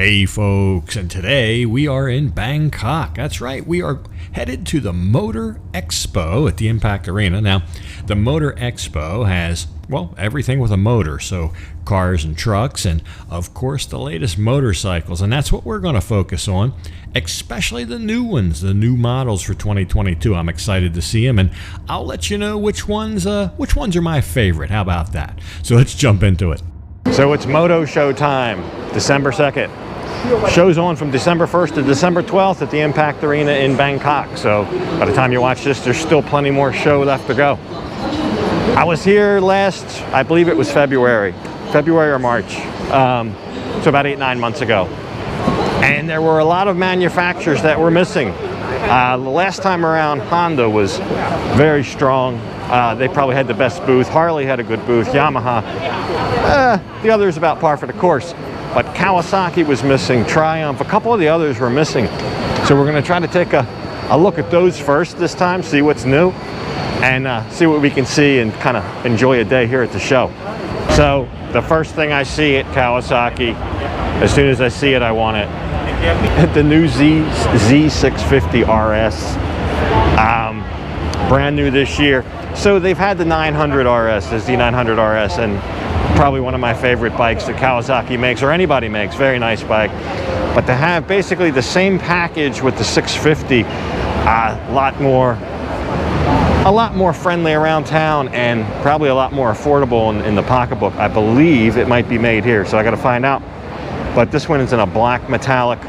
Hey folks, and today we are in Bangkok. That's right, we are headed to the Motor Expo at the Impact Arena. Now, the Motor Expo has, well, everything with a motor, so cars and trucks, and of course the latest motorcycles, and that's what we're going to focus on, especially the new ones, the new models for 2022. I'm excited to see them, and I'll let you know which ones are my favorite. How about that? So let's jump into it. So it's Moto Show time, December 2nd. Show's on from December 1st to December 12th at the Impact Arena in Bangkok. So by the time you watch this, there's still plenty more show left to go. I was here last, I believe it was February or March, so about 8-9 months ago. And there were a lot of manufacturers that were missing. The last time around, Honda was very strong. They probably had the best booth. Harley had a good booth. Yamaha. The others about par for the course. But Kawasaki was missing. Triumph. A couple of the others were missing. So we're going to try to take a look at those first this time, see what's new, and see what we can see and kind of enjoy a day here at the show. So the first thing I see at Kawasaki, as soon as I see it, I want it. The new Z650RS. Brand new this year. So they've had the 900RS, the Z900RS, and probably one of my favorite bikes that Kawasaki makes, or anybody makes. Very nice bike. But to have basically the same package with the 650, a lot more friendly around town, and probably a lot more affordable in the pocketbook. I believe it might be made here, so I got to find out. But this one is in a black metallic.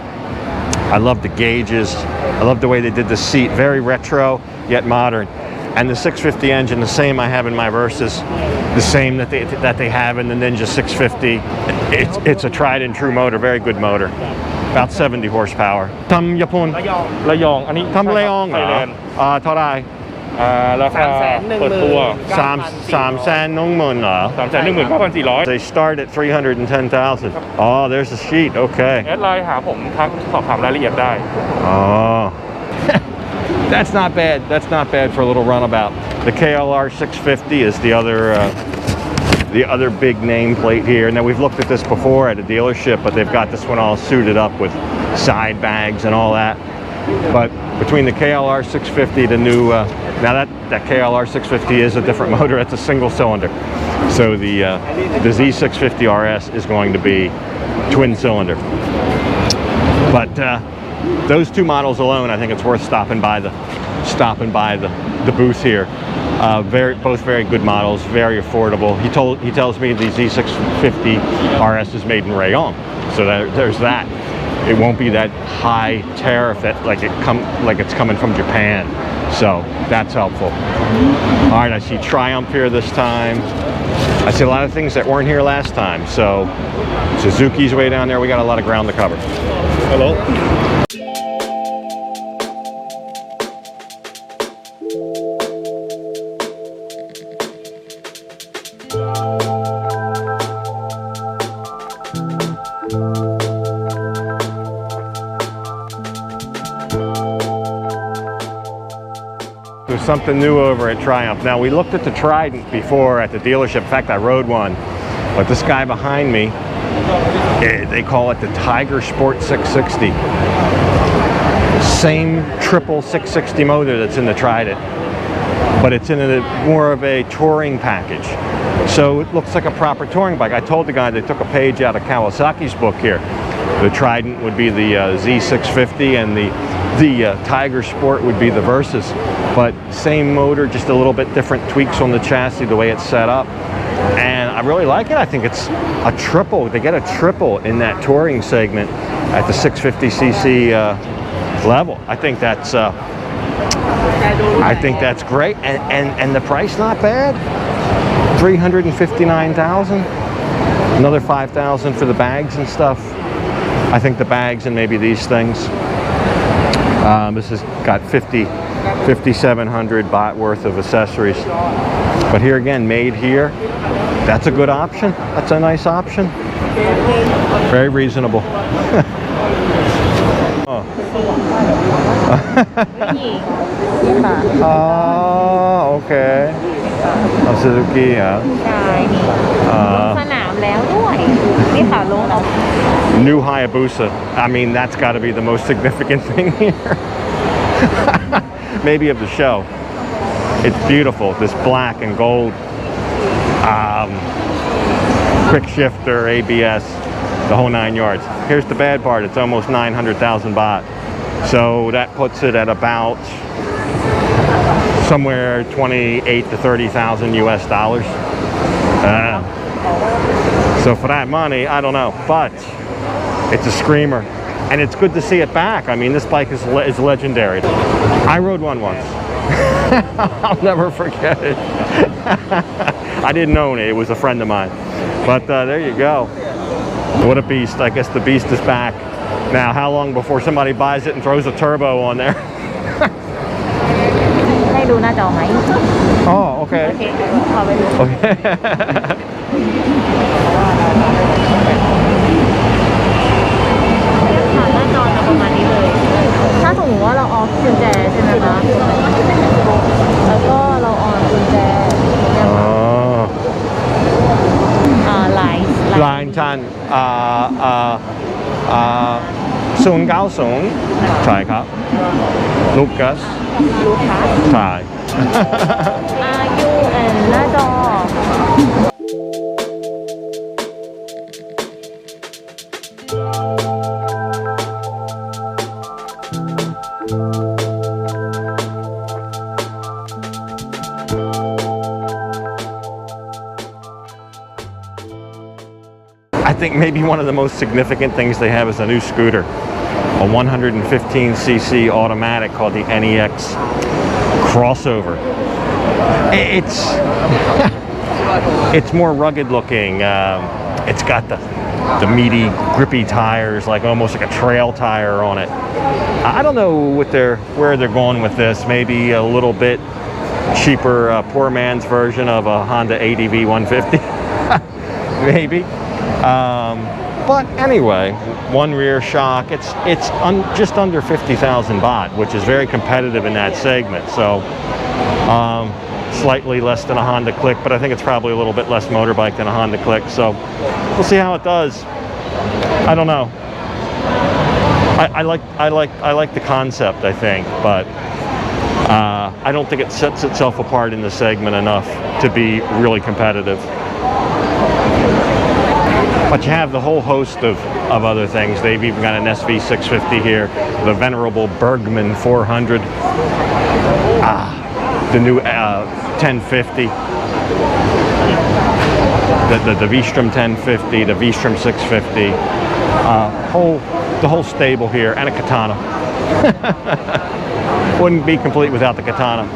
I love the gauges. I love the way they did the seat. Very retro, yet modern. And the 650 engine, the same I have in my Versys, the same that they have in the Ninja 650. It's a tried and true motor, very good motor. About 70 horsepower. ทำญี่ปุ่นระยองอันนี้ทำระยองเหรอเท่าไหร่ราคาเปิดตัว310,000เหรอ319,400 They start at 310,000. Oh, there's the sheet. Okay. แอดไลน์หาผมทักสอบถามรายละเอียดได้ Oh. That's not bad. That's not bad for a little runabout. The KLR650 is the other big nameplate here. Now we've looked at this before at a dealership, but they've got this one all suited up with side bags and all that. But between the KLR650, the new now that KLR650 is a different motor. It's a single cylinder. So the Z650RS is going to be twin cylinder. But those two models alone, I think it's worth stopping by the booth here. Both very good models, very affordable. He tells me the Z650RS is made in Rayon, so there's that. It won't be that high tariff that like it's coming from Japan. So that's helpful. All right, I see Triumph here this time. I see a lot of things that weren't here last time. So Suzuki's way down there. We got a lot of ground to cover. Hello. There's something new over at Triumph. Now, we looked at the Trident before at the dealership. In fact, I rode one. But this guy behind me, they call it the Tiger Sport 660. Same triple 660 motor that's in the Trident, but it's in more of a touring package. So it looks like a proper touring bike. I told the guy they took a page out of Kawasaki's book here. The Trident would be the Z650, and the Tiger Sport would be the Versys. But same motor, just a little bit different tweaks on the chassis, the way it's set up. And I really like it. I think it's a triple. They get a triple in that touring segment at the 650cc level. I think that's great. And the price not bad. $359,000. Another $5,000 for the bags and stuff. I think the bags and maybe these things. This has got 5,700 baht worth of accessories. But here again, made here. That's a good option. That's a nice option. Very reasonable. Oh. Oh, okay. Suzuki, ใช่นี่ลงสนามแล้วด้วยนี่ค่ะลง new Hayabusa. I mean, that's got to be the most significant thing here. Maybe of the show. It's beautiful, this black and gold quick shifter, ABS, the whole 9 yards. Here's the bad part, it's almost 900,000 baht. So that puts it at about somewhere 28 to 30,000 US dollars. So for that money, I don't know, but it's a screamer. And it's good to see it back. I mean, this bike is legendary. I rode one once. I'll never forget it. I didn't own it. It was a friend of mine. But there you go. What a beast. I guess the beast is back. Now, how long before somebody buys it and throws a turbo on there? Oh, okay. Okay. ประมาณนี้เลย ถ้าสมมติว่าเราออฟกุญแจใช่ไหมคะ แล้วก็เราออนกุญแจไลน์ท่าน090ใช่ครับลูคัสใช่ อายุแอนหน้าจอ I think maybe one of the most significant things they have is a new scooter, a 115cc automatic called the NEX Crossover. It's more rugged looking. It's got the meaty, grippy tires, like almost like a trail tire on it. I don't know where they're going with this. Maybe a little bit cheaper, poor man's version of a Honda ADV 150, maybe. But anyway, one rear shock. It's just under 50,000 baht, which is very competitive in that segment. So slightly less than a Honda Click, but I think it's probably a little bit less motorbike than a Honda Click. So we'll see how it does. I don't know. I like the concept, I think, but I don't think it sets itself apart in the segment enough to be really competitive. But you have the whole host of other things. They've even got an SV650 here, the venerable Bergman 400, the new 1050, the V-Strom 1050, the V-Strom 650, the whole stable here, and a Katana. Wouldn't be complete without the Katana.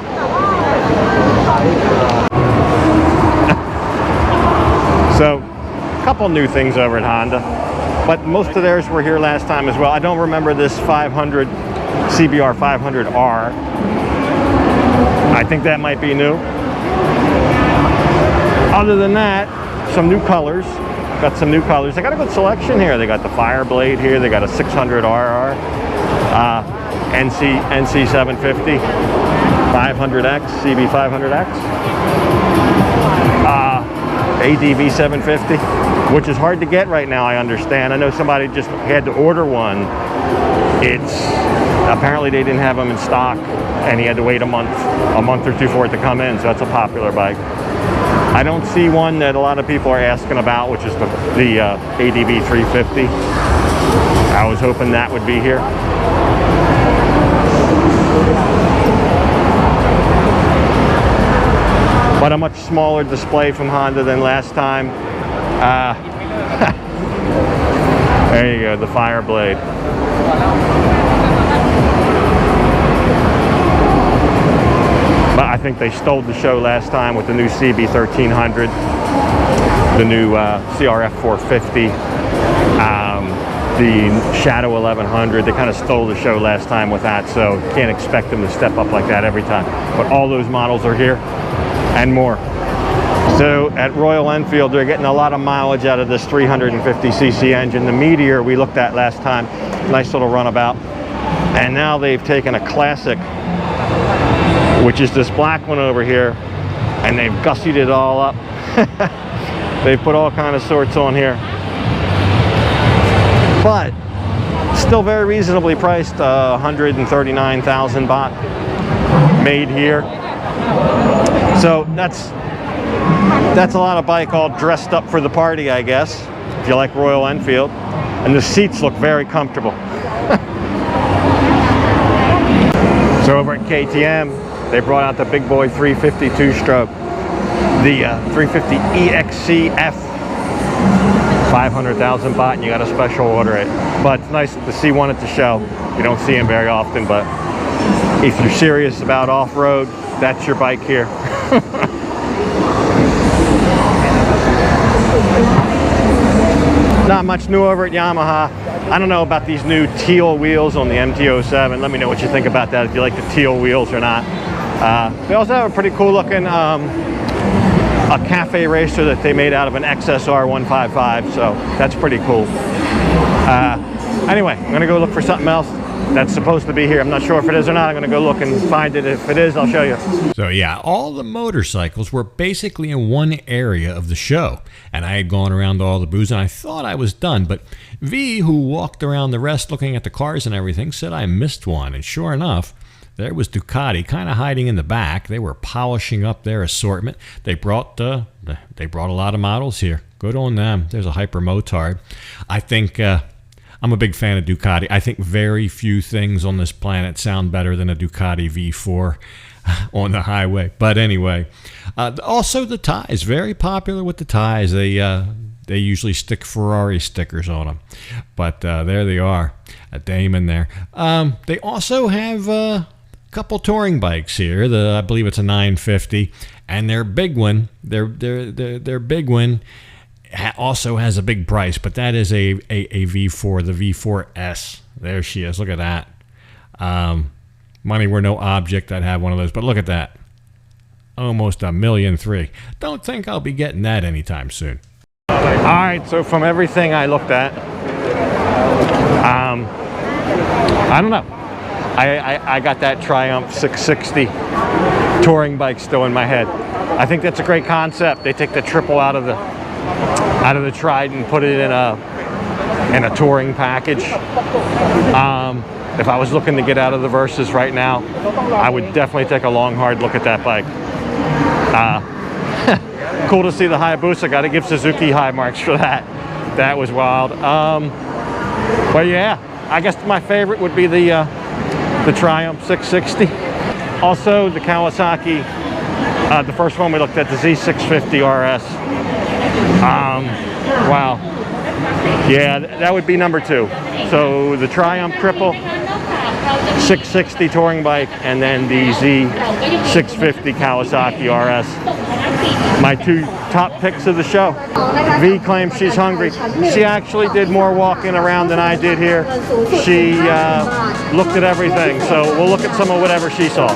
So, a couple new things over at Honda, but most of theirs were here last time as well. I don't remember this 500 CBR 500R. I think that might be new. Other than that, some new colors. Got some new colors. They got a good selection here. They got the Fireblade here. They got a 600RR, NC750, 500X, CB 500X. ADV 750, which is hard to get right now, I understand. I know somebody just had to order one. Apparently they didn't have them in stock, and he had to wait a month or two for it to come in, so that's a popular bike. I don't see one that a lot of people are asking about, which is the ADV 350. I was hoping that would be here. But a much smaller display from Honda than last time. There you go, the Fireblade. But I think they stole the show last time with the new CB 1300, the new CRF 450, the Shadow 1100. They kind of stole the show last time with that, so can't expect them to step up like that every time. But all those models are here and more. So at Royal Enfield, they're getting a lot of mileage out of this 350cc engine. The Meteor we looked at last time, nice little runabout. And now they've taken a classic, which is this black one over here, and they've gussied it all up. They've put all kind of sorts on here. but still very reasonably priced. 139,000 baht, made here. So that's a lot of bike all dressed up for the party, I guess, if you like Royal Enfield. And the seats look very comfortable. So over at KTM, they brought out the big boy 350 two-stroke, the 350 EXCF, 500,000 baht, and you got to special order it. But it's nice to see one at the show. You don't see them very often, but if you're serious about off-road, that's your bike here. Not much new over at Yamaha. I don't know about these new teal wheels on the MT-07. Let me know what you think about that, if you like the teal wheels or not. They also have a pretty cool looking a cafe racer that they made out of an XSR 155, so that's pretty cool. Anyway, I'm gonna go look for something else that's supposed to be here. I'm not sure if it is or not. I'm gonna go look and find it. If it is, I'll show you. So yeah, all the motorcycles were basically in one area of the show, and I had gone around to all the booths and I thought I was done, but V, who walked around the rest looking at the cars and everything, said I missed one, and sure enough, there was Ducati kind of hiding in the back. They were polishing up their assortment. They brought a lot of models here. Good on them. There's a Hyper Motard. I think I'm a big fan of Ducati. I think very few things on this planet sound better than a Ducati V4 on the highway. But anyway, also the ties. Very popular with the ties. They usually stick Ferrari stickers on them. But there they are. A Damon there. They also have a couple touring bikes here. I believe it's a 950, and their big one, their big one also has a big price, but that is a V4, the V4S. There she is. Look at that. Money were no object. I'd have one of those, but look at that. Almost $1.3 million. Don't think I'll be getting that anytime soon. All right, so from everything I looked at, I don't know. I got that Triumph 660 touring bike still in my head. I think that's a great concept. They take the triple out of the Trident, put it in a touring package. If I was looking to get out of the Versys right now, I would definitely take a long, hard look at that bike. Cool to see the Hayabusa. Got to give Suzuki high marks for that. That was wild. But yeah, I guess my favorite would be the Triumph 660. Also the Kawasaki, the first one we looked at, the Z650RS. Wow. Yeah, that would be number 2. So the Triumph Triple, 660 touring bike, and then the Z650 Kawasaki RS. My 2 top picks of the show. V claims she's hungry. She actually did more walking around than I did here. She looked at everything, so we'll look at some of whatever she saw.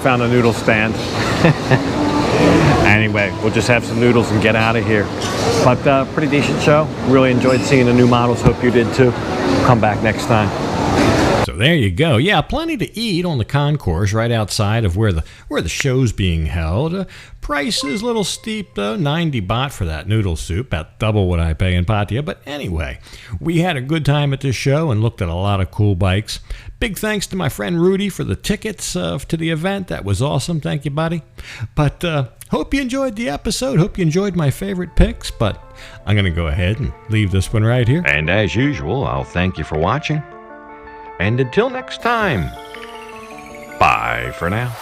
Found a noodle stand. Anyway, we'll just have some noodles and get out of here. But pretty decent show. Really enjoyed seeing the new models. Hope you did too. Come back next time. So So there you go. Yeah, plenty to eat on the concourse right outside of where the show's being held. Price is a little steep though, 90 baht for that noodle soup, about double what I pay in Pattaya. But anyway, we had a good time at this show and looked at a lot of cool bikes. Big thanks to my friend Rudy for the tickets to the event. That was awesome. Thank you, buddy. But hope you enjoyed the episode. Hope you enjoyed my favorite picks. But I'm going to go ahead and leave this one right here. And as usual, I'll thank you for watching. And until next time, bye for now.